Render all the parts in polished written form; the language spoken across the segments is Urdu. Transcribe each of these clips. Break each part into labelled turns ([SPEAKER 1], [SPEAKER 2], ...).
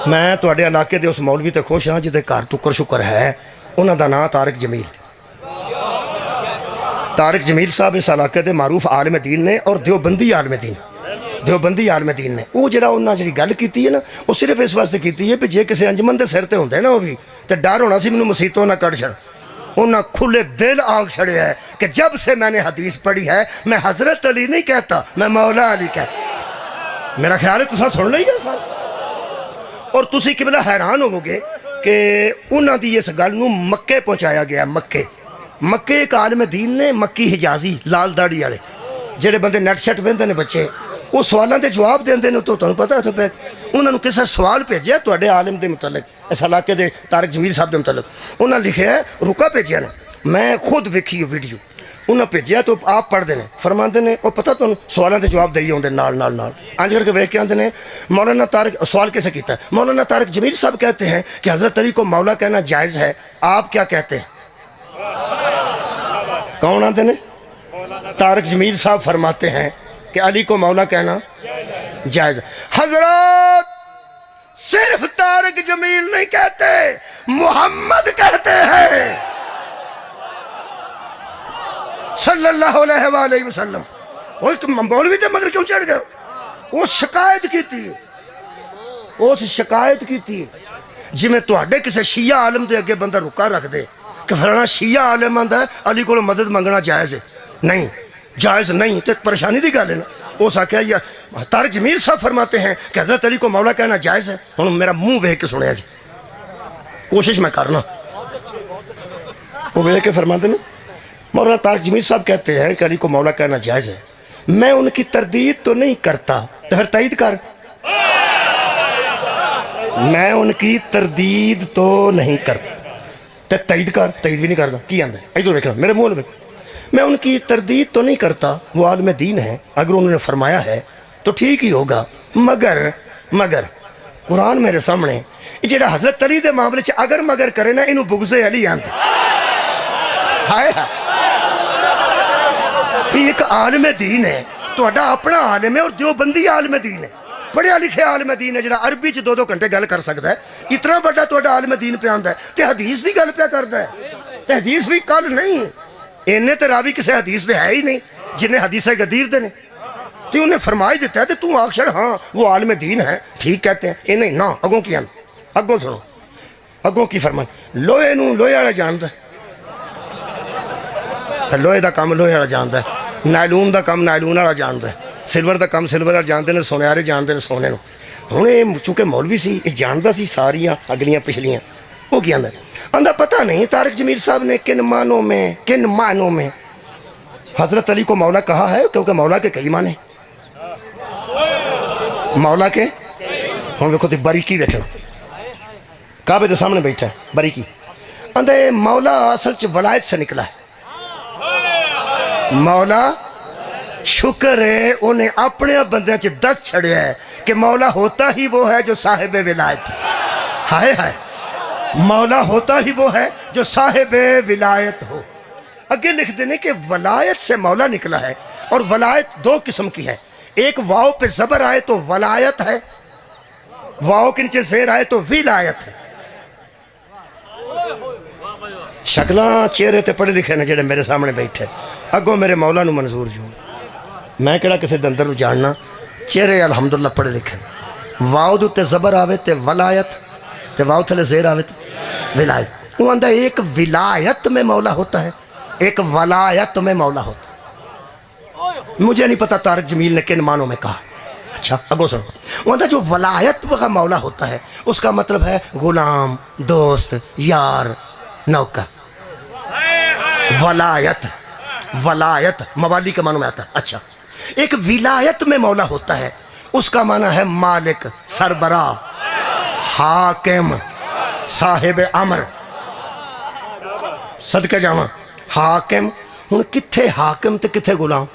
[SPEAKER 1] میں تواڈے علاقے دے اس مولوی تے خوش ہاں جہدے گھر ٹکر شکر ہے، انہاں دا نام طارق جمیل۔ طارق جمیل صاحب اس علاقے دے معروف عالم دین نے اور دیوبندی عالم دین نے۔ وہ جڑا انہاں جڑی گل کیتی ہے نا، وہ صرف اس واسطے کیتی ہے کہ جے کسی انجمن دے سر تے ہوندے نا وہ بھی تے ڈر ہونا سی مینوں مسیتوں نہ کڈ چھڑ۔ انہاں کھلے دل آگ چھڑیا ہے کہ جب سے میں نے حدیث پڑھی ہے میں حضرت علی نہیں کہتا، میں مولا علی کہتا۔ میرا خیال ہے تساں سن لئی ہے سارا، اور تسی قبلہ حیران ہوو گے کہ انہاں دی اس گل نوں مکے پہنچایا گیا۔ مکے ایک عالم دین نے، مکی حجازی لال داڑھی والے جڑے بندے نیٹ شٹ وہندے نے بچے، وہ سوالاں دے جواب دیندے نے۔ تو تانوں پتہ ہے تو پہ انہاں نوں کسے سوال بھیجیا تواڈے عالم دے متعلق، اس علاقے دے طارق جمیل صاحب دے متعلق، انہاں لکھیا ہے رکا بھیجیا نے، میں خود ویکھی یہ ویڈیو انہاں بھیجیا تو آپ پڑھتے ہیں، فرماندے نے وہ پتہ تمہیں سوالوں کے جواب دئی ہوندے نال انج کر کے ویکھ کے آندے نے مولانا طارق سوال کیسے کیتا ہے؟ مولانا طارق جمیل صاحب کہتے ہیں کہ حضرت علی کو مولا کہنا جائز ہے، آپ کیا کہتے ہیں؟ کون آندے نے؟ طارق جمیل صاحب فرماتے ہیں کہ علی کو مولا کہنا جائز ہے۔ حضرات صرف طارق جمیل نہیں کہتے، محمد کہتے ہیں صلی اللہ علیہ وآلہ وسلم۔ وہ ایک مولوی تے مگر کیوں چڑھ گئے؟ وہ شکایت کی تھی جی میں تواڈے کسے شیعہ عالم دے اگے بندہ رکا رکھ دے کہ فلانا شیعہ عالم آندا ہے علی کو مدد منگنا جائز ہے، نہیں جائز نہیں، تے پریشانی دی گل ہے نا۔ اس آکھیا یا طارق جمیل صاحب فرماتے ہیں کہ حضرت علی کو مولا کہنا جائز ہے۔ ہن میرا منہ ویکھ کے سنیا جی، کوشش میں کرنا۔ وہ ویکھ کے فرماتے ہیں مولانا طارق جمیل صاحب کہتے ہیں کہ علی کو مولا کہنا جائز ہے، میں ان کی تردید تو نہیں کرتا، تو پھر تائید کر، میں ان کی تردید تو نہیں کرتا، تو تائید کر، تائید بھی نہیں کرتا کی آندہ ہے ادھر دیکھنا میرے منہ میں، میں ان کی تردید تو نہیں کرتا، وہ عالم دین ہے، اگر انہوں نے فرمایا ہے تو ٹھیک ہی ہوگا، مگر قرآن میرے سامنے جڑا حضرت علی دے معاملے چ اگر مگر کرے نا انہوں بغض علی آندے ہائے ایک عالم دین ہے، تہاڈا اپنا عالم ہے اور دیوبندی عالم دین ہے، پڑھیا لکھیا عالم دین ہے جڑا عربی چ 2 گھنٹے گل کر سکتا ہے، اتنا بڑا تہاڈا عالم دین پہ آندا ہے تے حدیث دی گل پہ کردا ہے، تے حدیث بھی کل نہیں اینے تے راوی کسے حدیث دے ہے ہی نہیں جنہیں حدیث غدیر دے نے، تے انہیں فرمائی دیتا ہے تے تو آکھ چھڑ ہاں وہ عالم دین ہے ٹھیک کہتے ہیں، اے نہیں نا اگوں کی آن اگوں سنو اگوں کی فرمان لوہے نوں لوہے والا جاندا ہے، لوہے دا کام لوہے والا جاندا ہے، نائلون دا کام نائلون والا جاندا ہے، سلور دا کام سلور والا جانتے نے، سونیارے جانتے نے سونے نو۔ ہن اے چونکہ مولوی سی یہ جاندا سی ساریاں اگلیاں پچھلیاں، وہ کی آندا پتہ نہیں طارق جمیل صاحب نے کن معنوں میں حضرت علی کو مولا کہا ہے، کیونکہ مولا کے کئی معنی، مولا کے ہن دیکھو تے باریکی دیکھنا، کعبے دے سامنے بیٹھا ہے باریکی، آندا اے مولا اصل چ ولایت سے نکلا ہے، مولا شکر ہے انہیں اپنے بندے چ دس چھڑیا ہے کہ مولا ہوتا ہی وہ ہے جو صاحب ولایت، ہائے ہائے مولا ہوتا ہی وہ ہے جو صاحب ولایت ہو۔ اگے لکھ دینے کہ ولایت سے مولا نکلا ہے، اور ولایت 2 قسم کی ہے، ایک واو پہ زبر آئے تو ولایت ہے، واو کے نیچے زیر آئے تو ولایت ہے۔ شکلاں چہرے تے پڑھے لکھے نے جڑے میرے سامنے بیٹھے، اگوں میرے مولا نو منظور جو میں کہڑا کسی دندر جاننا، چہرے الحمدللہ پڑھے لکھے، واو دو تے زبر آوے تے ولایت، تے واو تھلے زیر آوے تے ولایت۔ وہ اندہ ایک ولایت میں مولا ہوتا ہے، ایک ولایت میں مولا ہوتا ہے۔ مجھے نہیں پتا طارق جمیل نے کن معنوں میں کہا، اچھا اگو سنو، وہ اندہ جو ولایت کا مولا ہوتا ہے اس کا مطلب ہے غلام، دوست، یار، نوکر۔ ولایت موالی کے معنوں میں آتا ہے۔ اچھا ایک ولایت میں مولا ہوتا ہے، اس کا معنی ہے مالک، سربراہ، حاکم، صاحب امر، صدقہ جاواں حاکم۔ ہن کتھے حاکم تے کتھے غلام،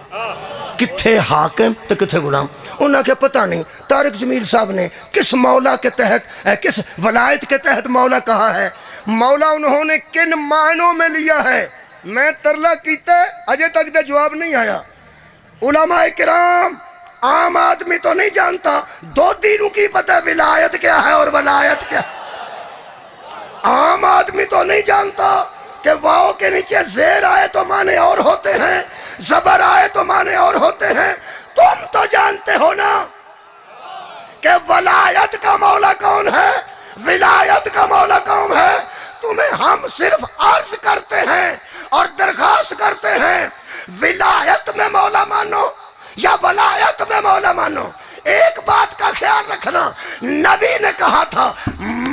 [SPEAKER 1] کتھے حاکم تے کتھے غلام، انہاں کے پتہ نہیں طارق جمیل صاحب نے کس مولا کے تحت کس ولایت کے تحت مولا کہا ہے، مولا انہوں نے کن معنوں میں لیا ہے، میں ترلا کیتا ہے اجے تک دے جواب نہیں آیا۔ علماء کرام عام آدمی تو نہیں جانتا، دو دینوں کی پتہ ولایت کیا ہے اور ولایت تو نہیں جانتا کہ واؤ کے نیچے زیر آئے تو معنی اور ہوتے ہیں، زبر آئے تو معنی اور ہوتے ہیں۔ تم تو جانتے ہو نا کہ ولایت کا مولا کون ہے، ولایت کا مولا کون ہے۔ تمہیں ہم صرف عرض کرتے ہیں اور درخواست کرتے ہیں، ولایت میں مولا مانو یا ولایت میں مولا مانو۔ ایک بات کا خیال رکھنا، نبی نے کہا تھا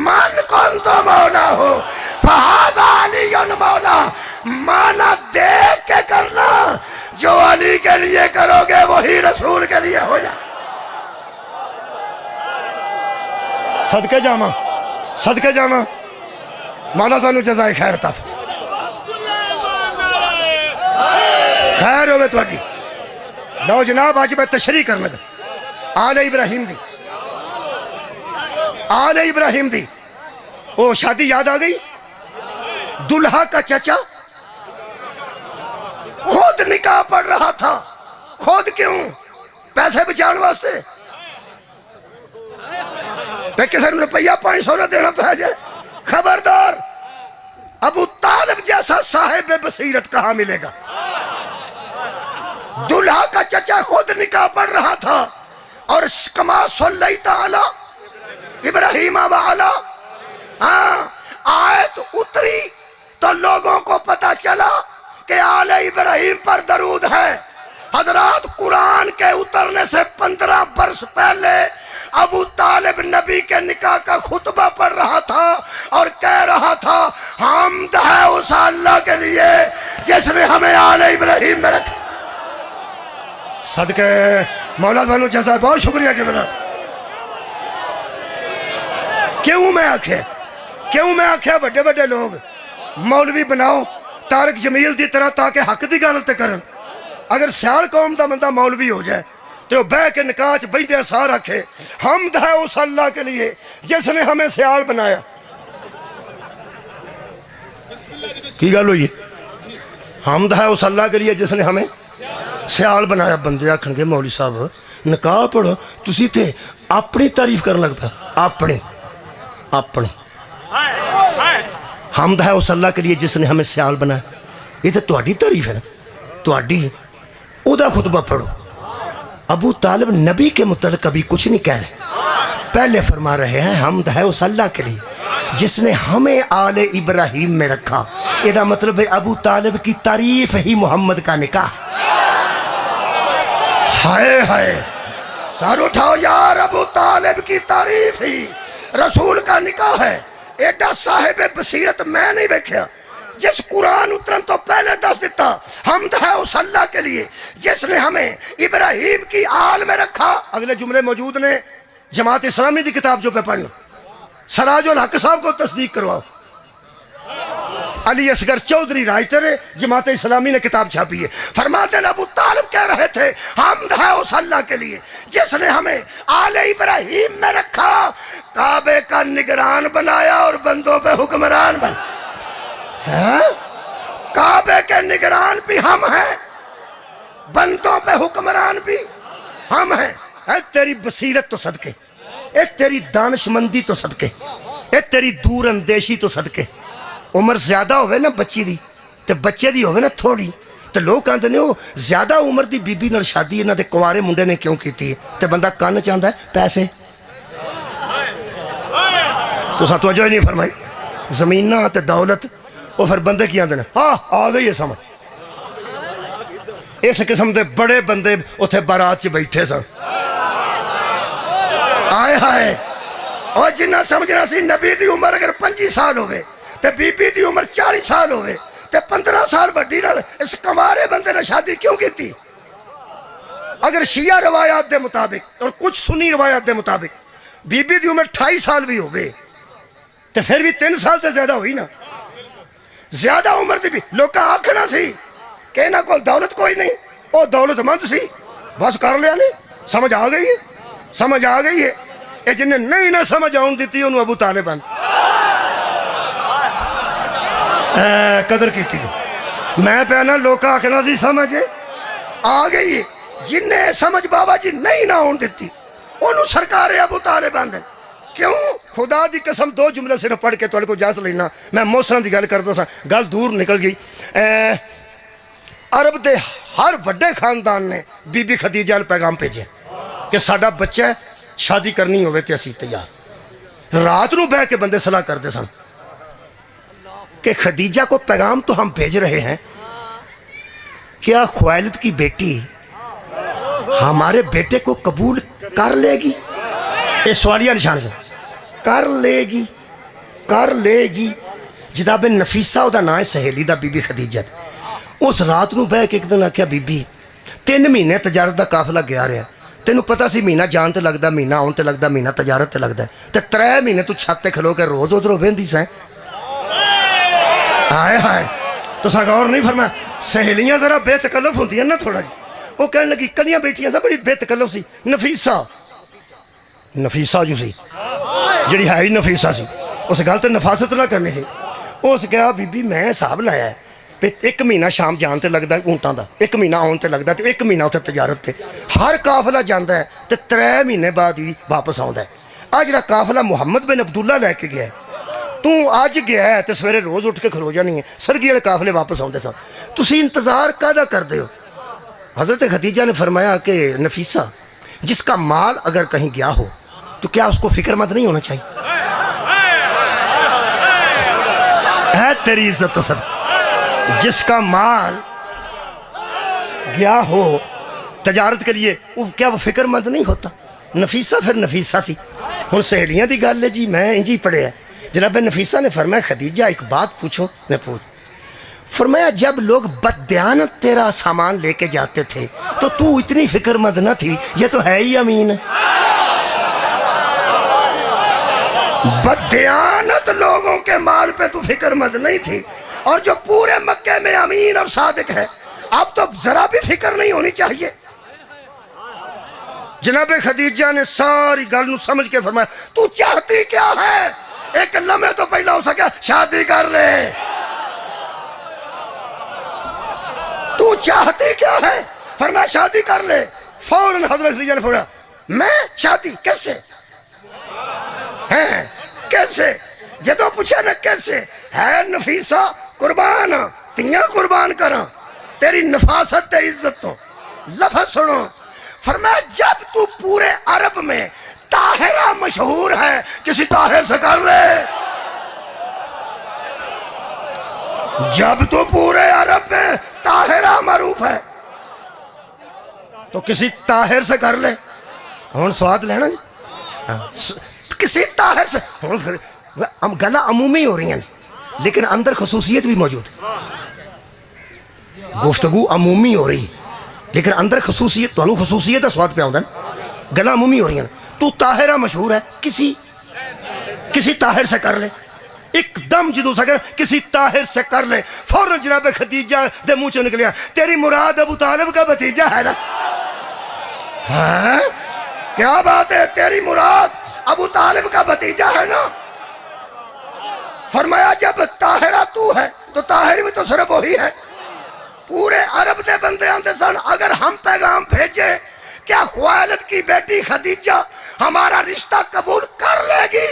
[SPEAKER 1] من کن تو مولا ہو فہذا علی مولا، مانا دیکھ کے کرنا، جو علی کے لیے کرو گے وہی رسول کے لیے ہو جائے۔ صدقے جاما، صدقے جاما، مولا تانوں جزائے خیر عطا خیر ہوئے تواڈی۔ لو جناب آج میں تشریح کرنے گا آل ابراہیم دی، آل ابراہیم دی او شادی یاد آ گئی؟ دلہا کا چچا خود نکاح پڑھ رہا تھا، خود کیوں؟ پیسے بچاؤ واسطے، کسی نے روپیہ 500 نہ دینا پہ جائے۔ خبردار، ابو طالب جیسا صاحب بصیرت کہاں ملے گا؟ دلہا کا چچا خود نکاح پڑھ رہا تھا، اور کما صلی تعالی ابراہیم وعلا، آیت اتری تو لوگوں کو پتا چلا کہ آل ابراہیم پر درود ہے۔ حضرات قرآن کے اترنے سے 15 برس پہلے ابو طالب نبی کے نکاح کا خطبہ پڑھ رہا تھا اور کہہ رہا تھا حمد ہے اس اللہ کے لیے جس نے ہمیں آل ابراہیم میں رکھا۔ صدقے مولا تانوں جزائے بہت شکریہ کہ بنا۔ کیوں میں آکھے بڑے بڑے لوگ مولوی بناؤ طارق جمیل دی طرح تاکہ حق دی گل تے کرن۔ اگر سیال قوم دا بندہ مولوی ہو جائے تو بہ کے نکاح چ بہدے سار رکھے حمد ہے اس اللہ کے لیے جس نے ہمیں سیال بنایا۔ کی گل ہوئی؟ حمد ہے اس اللہ کے لیے جس نے ہمیں سیال بنایا۔ بندے آکھن گے مولوی صاحب نکاح پڑھو تسی تے اپنی تعریف کرن لگ پیا، اپنی حمد ہے اس اللہ کے لیے جس نے ہمیں سیال بنایا۔ یہ تو تہاڈی تعریف ہے نا، تہاڈی۔ او دا خطبہ پڑھو۔ ابو طالب نبی کے متعلق کبھی کچھ نہیں کہہ رہے، پہلے فرما رہے ہیں حمد ہے اس اللہ کے لیے جس نے ہمیں آل ابراہیم میں رکھا۔ یہ دا مطلب ہے ابو طالب کی تعریف ہی محمد کا نکاح۔ ہائے ہائے، سر اٹھاؤ یار، ابو طالب کی تعریف ہی رسول کا نکاح ہے۔ ایڈا صاحب بصیرت میں نہیں دیکھا جس قرآن اترن تو پہلے دس دیتا حمد ہے اس اللہ کے لیے جس نے ہمیں ابراہیم کی آل میں رکھا۔ اگلے جملے موجود نے جماعت اسلامی دی کتاب جو پہ پڑھنا، سراج الحق صاحب کو تصدیق کرواؤ۔ علی اصغر چودھری رائٹر ہے، جماعت اسلامی نے کتاب چھاپی ہے۔ فرماتے ہیں ابو طالب کہہ رہے تھے حمد ہے اس اللہ کے لیے جس نے ہمیں آل ابراہیم میں رکھا، کعبے کا نگران بنایا اور بندوں پہ حکمران بنایا۔ کعبے کے نگران بھی ہم ہیں، بندوں پہ حکمران بھی ہم ہیں۔ اے تیری بصیرت تو صدقے، اے تیری دانشمندی تو صدقے، اے تیری دور اندیشی تو صدقے۔ عمر زیادہ ہوئے نا بچی دی تے بچے دی ہوئے نا تھوڑی تے لوگ کہتے ہیں وہ زیادہ عمر دی بی بی نال شادی انہاں دے کنوارے منڈے نے کیوں کیتی ہے تے بندہ کان چاہندا ہے پیسے۔ تو سا توجہ ہی نہیں فرمائی، زمیناں تے دولت وہ پھر بندے کی آندے نے ہاں آ گئی ہے سمجھ۔ اس قسم دے بڑے بندے اتھے بارات چ بیٹھے سن، آئے ہائے، اور جنہ سمجھنا سی نبی دی عمر اگر 25 سال ہوئے تے بی بی دی عمر 40 سال ہوئے تے 15 سال بڑی نال اس کمارے بندے نے شادی کیوں کی تھی؟ اگر شیعہ روایات دے مطابق اور کچھ سنی روایات دے مطابق بی بی دی عمر 28 سال بھی ہوئے تے پھر بھی 3 سال تے زیادہ ہوئی نا، زیادہ عمر دی بھی لوکاں آکھنا سی کہ انہاں کول دولت کوئی نہیں، او دولت مند سی، بس کر لیا نہیں۔ سمجھ آ گئی ہے، سمجھ آ گئی ہے۔ اے جن نے نہیں نہ سمجھ آن دیتی انہوں ابو طالب قدر کی تھی۔ میں پہنا لوکا آکھنا سی سمجھ آ گئی ہے، جن نے سمجھ بابا جی نہیں نہ ہون دیتی انہوں سرکار ابو طالب آندھن کیوں خدا دی قسم دو جملے صرف پڑھ کے تھوڑے کو اجازت لینا میں موسراں دی گل کردا سا گل دور نکل گئی عرب دے ہر وڈے خاندان نے بی بی خدیجہ نوں پیغام بھیجے کہ ساڈا بچہ ہے شادی کرنی ہوئے تے اسی تیار رات نو بیٹھ کے بندے صلاح کرتے سن کہ خدیجہ کو پیغام تو ہم بھیج رہے ہیں کیا خویلد کی بیٹی ہمارے بیٹے کو قبول کر لے گی یہ سوالیہ نشان ہے کر لے گی جناب نفیسہ دا نام ہے سہیلی دا بی بی خدیجہ اس رات نو بہ کے ایک دن آکھیا بی بی 3 مہینے تجارت دا قافلہ گیا رہا تینوں پتا سی مہینہ جان تے لگدا مہینہ آن تے لگدا مہینہ تجارت تے لگدا تے 3 مہینے تو چھت تے کھلو کے روز ادھروں ویندی سیں ہائے تو سا غور نہیں فرمایا سہیلیاں ذرا بے تکلف ہوندی ہیں نا تھوڑا جی وہ کہنے لگی کلیاں بیٹیاں سا بڑی بے تکلف سی نفیسہ جو سی جڑی ہے ہی نفیسہ سی اس گل تے نفاست نہ کرنی سی اس کہا بی بی میں حساب لایا ہے 1 مہینہ شام جان تے لگدا اونٹاں دا 1 مہینہ آن تے لگدا تے 1 مہینہ اتنے تجارت تے ہر قافلہ جاندا ہے تے 3 مہینے بعد ہی واپس آوندا ہے آ جڑا قافلہ محمد بن عبداللہ لے کے گیا ہے تو آج گیا ہے تو سویرے روز اٹھ کے کھلو جانی ہے سرگی والے قافلے واپس آتے سن تسی انتظار کادا کرتے ہو حضرت خدیجہ نے فرمایا کہ نفیسہ جس کا مال اگر کہیں گیا ہو تو کیا اس کو فکر مند نہیں ہونا چاہیے ہے تیری عزت تو صدق جس کا مال گیا ہو تجارت کے لیے کیا وہ فکر مند نہیں ہوتا نفیسہ پھر نفیسہ سی ہن سہیلیاں دی گل ہے جی میں انجی پڑھے ہے جناب نفیسہ نے فرمایا خدیجہ ایک بات پوچھو میں پوچھ فرمایا جب لوگ بددیانت تیرا سامان لے کے جاتے تھے تو اتنی فکر مند نہ تھی یہ تو ہے ہی امین بددیانت لوگوں کے مال پہ تو فکر مند نہیں تھی اور جو پورے مکے میں امین اور صادق ہے اب تو ذرا بھی فکر نہیں ہونی چاہیے جناب خدیجہ نے ساری گل نو سمجھ کے فرمایا تو چاہتی کیا ہے ایک لمحے تو پہلا ہو سکیا شادی کر لے تو چاہتی کیا ہے فرمایا شادی کر لے فوراً حضرت خدیجہ نے فرمایا میں شادی کیسے ہیں کیسے جدو پوچھا نا کیسے ہے نفیسہ قربان تیاں قربان کرا تیری نفاست تے عزت تو لفظ سنو فرمایا جب تو پورے عرب میں طاہرہ مشہور ہے کسی طاہر سے کر لے جب تو پورے عرب میں طاہرہ معروف ہے تو کسی طاہر سے کر لے ہون سواد لینا جی کسی طاہر سے گلا عمومی ہو رہی ہیں لیکن اندر خصوصیت بھی موجود ہے گفتگو عمومی ہو رہی لیکن اندر خصوصیت تو خصوصیت ہے سواد پہ آؤں گلا عمومی ہو رہی ہیں تو طاہرہ مشہور ہے کسی طاہر سے کر لے ایک دم جدو سکر کسی طاہر سے کر لے فوراً جناب خدیجہ دے منہ چوں نکلیا تیری مراد ابو طالب کا بھتیجا ہے نا ہاں کیا بات ہے تیری مراد ابو طالب کا بھتیجا ہے نا فرمایا جب طاہرہ تو ہے تو طاہر بھی تو صرف وہی ہے پورے عرب دے بندے آندے سن اگر ہم پیغام بھیجے کیا خویلد کی بیٹی خدیجہ ہمارا رشتہ قبول کر لے گی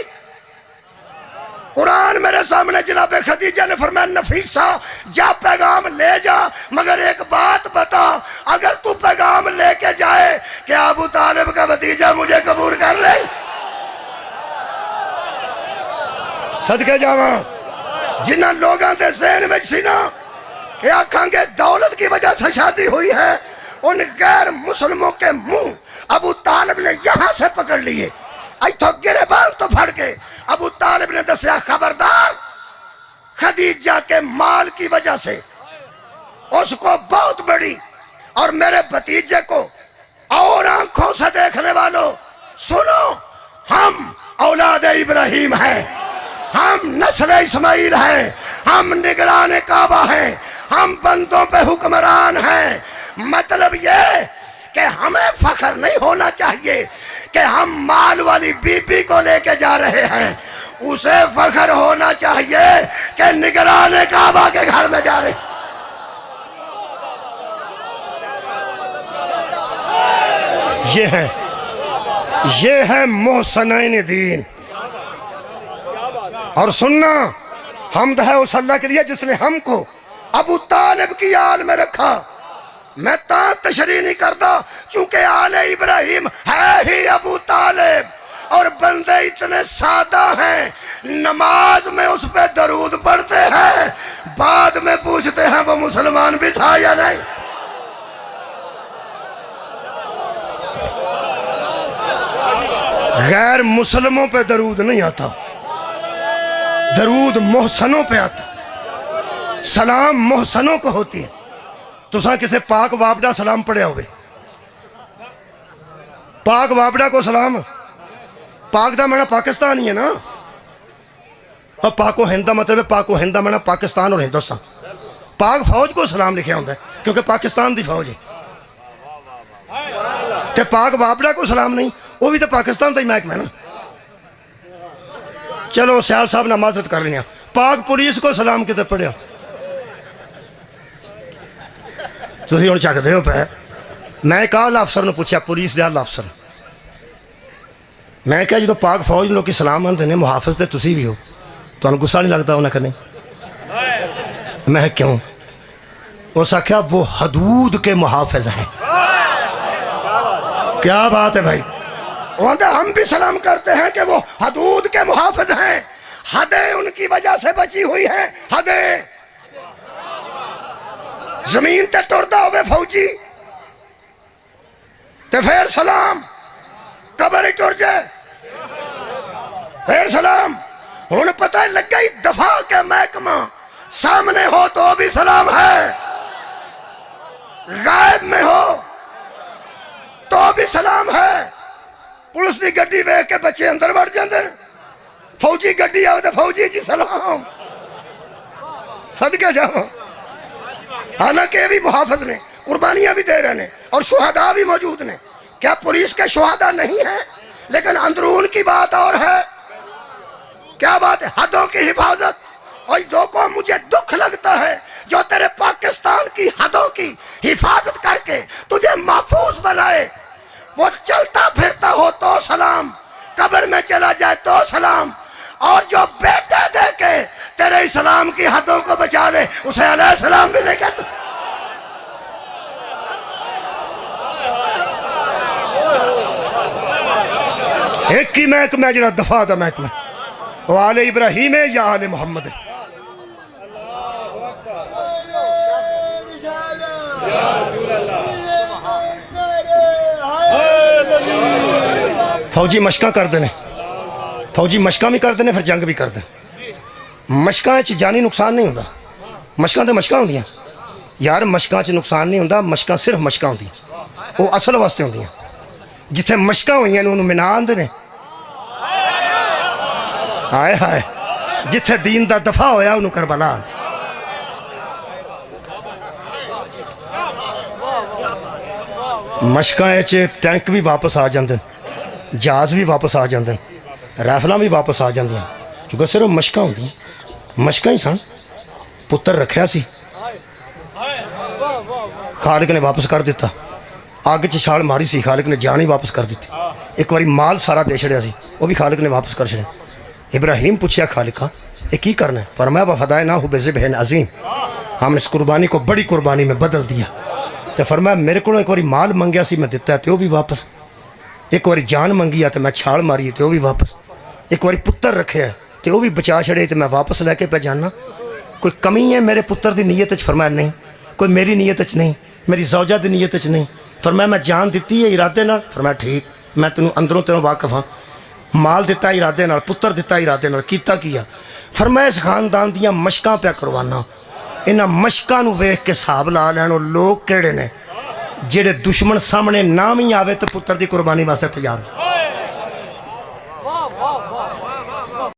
[SPEAKER 1] قرآن میرے سامنے جناب خدیجہ نے فرمایا نفیسہ جا پیغام لے جا مگر ایک بات بتا اگر تو پیغام لے کے جائے کہ ابو طالب کا بھتیجا مجھے قبول کر لے صدقے جاواں جنہاں لوگاں دے ذہن میں سی نا کہ آکھاں گے دولت کی وجہ سے شادی ہوئی ہے ان غیر مسلموں کے منہ ابو طالب نے یہاں سے پکڑ لیے ایتھو گریبان تو پھڑ کے ابو طالب نے دسیا خبردار خدیجہ کے مال کی وجہ سے اس کو بہت بڑی اور میرے بھتیجے کو اور آنکھوں سے دیکھنے والوں سنو ہم اولاد ابراہیم ہیں ہم نسل اسماعیل ہیں ہم نگران کعبہ ہیں ہم بندوں پہ حکمران ہیں مطلب یہ کہ ہمیں فخر نہیں ہونا چاہیے کہ ہم مال والی بی بی کو لے کے جا رہے ہیں اسے فخر ہونا چاہیے کہ نگران کعبہ کے گھر میں جا رہے یہ ہے محسنین دین اور سننا حمد ہے اس اللہ کے لیے جس نے ہم کو ابو طالب کی آل میں رکھا. میں تشریح نہیں کرتا چونکہ آل ابراہیم ہے ہی ابو طالب, اور بندے اتنے سادہ ہیں نماز میں اس پہ درود پڑھتے ہیں, بعد میں پوچھتے ہیں وہ مسلمان بھی تھا یا نہیں. غیر مسلموں پہ درود نہیں آتا, درود محسنوں پہ آتا, سلام محسنوں کو ہوتی ہے. تو ساں کسے پاک وابڈا سلام پڑھے ہوئے, پاک وابڈا کو سلام, پاک دا معنی پاکستان ہی ہے نا, اور پاک و ہند دا مطلب ہے پاک و ہند دا معنی پاکستان اور ہندوستان. پاک فوج کو سلام لکھیا ہوتا ہے کیونکہ پاکستان دی فوج ہے, تے پاک وابڈا کو سلام نہیں, وہ بھی تو پاکستان دا ہی محکمہ ہے نا. چلو سیال صاحب نے معذرت کر لیا, پاک پولیس کو سلام کتے پڑھیا تسی ہن چک دے ہو پہ. میں ایک آل افسر نے پوچھا, پولیس دے آل افسر, میں کہا جدو پاک فوج لوگ کی سلام آتے ہیں محافظ دے تسی بھی ہو تو انہوں غصہ نہیں لگتا انہیں کرنے. میں کیوں؟ اس آخیا وہ حدود کے محافظ ہیں. کیا بات ہے بھائی, ہم بھی سلام کرتے ہیں کہ وہ حدود کے محافظ ہیں, حدیں ان کی وجہ سے بچی ہوئی ہیں. حدیں زمین تے ٹردا ہوئے فوجی تے پھر سلام, قبر ہی ٹر جائے پھر سلام. ہن پتہ لگا ہی دفاع کے محکمہ سامنے ہو تو بھی سلام ہے, غائب میں ہو تو بھی سلام ہے. پولیس دی گڈی ویکھ کے بچے اندر بڑھ جاندے, فوجی گڈی آوے تے فوجی جی سلام, صدقے جاواں. حالانکہ یہ بھی محافظ نے, قربانیاں بھی دے رہے ہیں اور شہداء بھی موجود نے. کیا پولیس کے شہداء نہیں ہیں؟ لیکن اندرون کی بات اور ہے. کیا بات ہے؟ حدوں کی حفاظت. اور کو مجھے دکھ لگتا ہے جو تیرے پاکستان کی حدوں کی حفاظت کر کے تجھے محفوظ بنائے, وہ چلتا پھرتا ہو تو سلام, قبر میں چلا جائے تو سلام, اور جو بیٹے دے کے تیرے اسلام کی حدوں کو بچا لے اسے علیہ السلام بھی نہیں کہتا. ایک ہی محکمہ جڑا دفاع دا محکمہ, وہ آل ابراہیم ہے یا آل محمد ہے. فوجی مشقاں کر دینے, فوجی مشقاں بھی کر دینے پھر جنگ بھی کر دیں. مشقاں چ جانی نقصان نہیں ہوتا, مشقاں تے مشقاں ہوندیاں یار, مشقاں چ نقصان نہیں ہوتا. مشقاں صرف مشقاں ہوندیاں, وہ اصل واسطے ہوندیاں. جتھے مشقاں ہوئیاں نے انہوں منا آندے نے, ہائے ہائے, جتھے دین دا دفاع ہویا انہوں کربلا. مشقاں چ ٹینک بھی واپس آ جاندے, جہاز بھی واپس آ جاندے, رائفلاں بھی واپس آ جاندیاں, چونکہ صرف مشقاں ہوندیاں. مشقاں ہی سن. پتر رکھیا سی, خالق نے واپس کر دیتا. آگ چ چھال ماری سی, خالق نے جان ہی واپس کر دیتی. ایک باری مال سارا دے چھڑیا سی, وہ بھی خالق نے واپس کر چھڑیا. ابراہیم پوچھیا خالقہ یہ کی کرنا ہے؟ فرمایا وفدائناہ بذبح عظیم, ہم نے اس قربانی کو بڑی قربانی میں بدل دیا. تو فرمایا میرے کو ایک باری مال منگیا سی میں دیتا ہے تو وہ بھی واپس, ایک باری جان منگی ہے تو میں چھال ماری ہے تو وہ بھی واپس, ایک باری پتر رکھے ہے تو وہ بھی بچا چھڑے تو میں واپس لے کے پہ جانا. کوئی کمی ہے میرے پتر دی نیت وچ؟ فرمایا نہیں. کوئی میری نیت وچ نہیں, میری زوجہ دی نیت وچ نہیں. فرمایا میں جان دیتی ہے ارادے نال. فرمایا ٹھیک, میں تینوں اندروں تینوں واقف ہاں. مال دیتا ارادے نال, پتر دیتا ارادے نال, کیتا کیا؟ فرمایا اس خاندان دیاں مشقاں پہ کروانا. انہاں مشقاں نو ویکھ کے حساب لا لین او لوگ کیڑے نے جڑے دشمن سامنے نام ہی آوے تو پتر دی قربانی واسطے تیار.